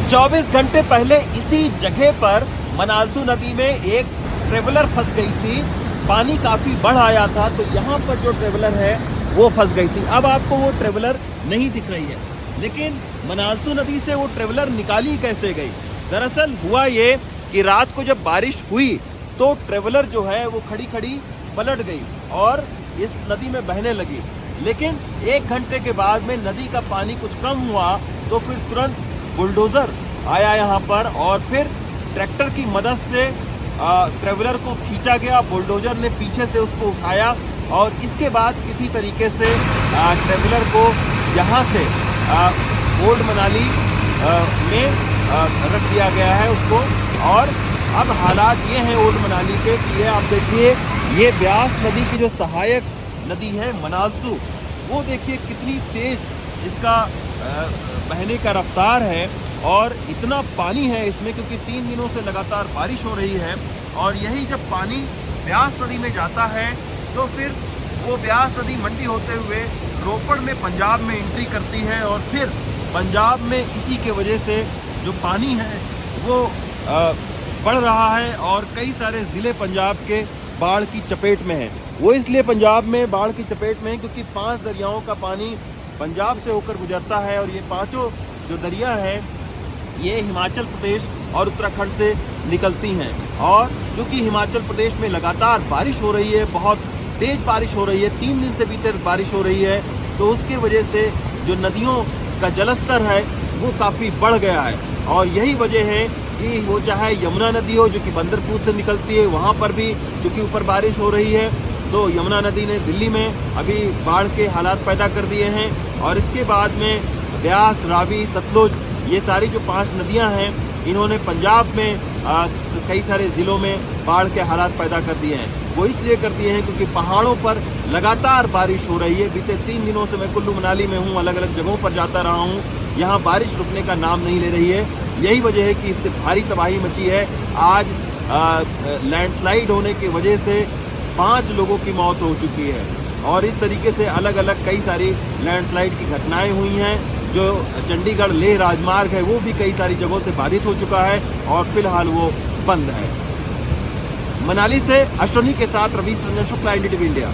24 घंटे पहले इसी जगह पर मनालसू नदी में एक ट्रेवलर फंस गई थी। पानी काफी बढ़ आया था तो यहाँ पर जो ट्रेवलर है वो फंस गई थी। अब आपको वो ट्रेवलर नहीं दिख रही है, लेकिन मनालसू नदी से वो ट्रेवलर निकाली कैसे गई? दरअसल हुआ ये कि रात को जब बारिश हुई तो ट्रेवलर जो है वो खड़ी खड़ी पलट गई और इस नदी में बहने लगी। लेकिन 1 घंटे के बाद में नदी का पानी कुछ कम हुआ तो फिर तुरंत बुलडोजर आया यहाँ पर और फिर ट्रैक्टर की मदद से ट्रेवलर को खींचा गया। बुलडोजर ने पीछे से उसको उठाया और इसके बाद किसी तरीके से ट्रेवलर को यहाँ से ओल्ड मनाली में रख दिया गया है उसको। और अब हालात ये हैं ओल्ड मनाली के कि ये आप देखिए, ये ब्यास नदी की जो सहायक नदी है मनालसू, वो देखिए कितनी तेज इसका बहने का रफ्तार है और इतना पानी है इसमें, क्योंकि 3 दिनों से लगातार बारिश हो रही है। और यही जब पानी ब्यास नदी में जाता है तो फिर वो ब्यास नदी मंडी होते हुए रोपड़ में पंजाब में एंट्री करती है और फिर पंजाब में इसी के वजह से जो पानी है वो बढ़ रहा है और कई सारे ज़िले पंजाब के बाढ़ की चपेट में है। वो इसलिए पंजाब में बाढ़ की चपेट में है क्योंकि 5 दरियाओं का पानी पंजाब से होकर गुजरता है और ये 5 जो दरिया हैं ये हिमाचल प्रदेश और उत्तराखंड से निकलती हैं। और चूँकि हिमाचल प्रदेश में लगातार बारिश हो रही है, बहुत तेज़ बारिश हो रही है, 3 दिन से भीतर बारिश हो रही है, तो उसके वजह से जो नदियों का जलस्तर है वो काफ़ी बढ़ गया है। और यही वजह है कि वो चाहे यमुना नदी हो जो कि बंदरपुर से निकलती है, वहाँ पर भी चूँकि ऊपर बारिश हो रही है तो यमुना नदी ने दिल्ली में अभी बाढ़ के हालात पैदा कर दिए हैं। और इसके बाद में ब्यास, रावी, सतलुज, ये सारी जो 5 नदियां हैं इन्होंने पंजाब में कई सारे ज़िलों में बाढ़ के हालात पैदा कर दिए हैं। वो इसलिए कर दिए हैं क्योंकि पहाड़ों पर लगातार बारिश हो रही है। बीते 3 दिनों से मैं कुल्लू मनाली में हूँ, अलग अलग जगहों पर जाता रहा हूँ, यहाँ बारिश रुकने का नाम नहीं ले रही है। यही वजह है कि इससे भारी तबाही मची है। आज लैंडस्लाइड होने की वजह से 5 लोगों की मौत हो चुकी है और इस तरीके से अलग अलग कई सारी लैंडस्लाइड की घटनाएं हुई हैं। जो चंडीगढ़ लेह राजमार्ग है वो भी कई सारी जगहों से बाधित हो चुका है और फिलहाल वो बंद है। मनाली से अश्वनी के साथ रवीश रंजन शुक्ला, NDTV इंडिया।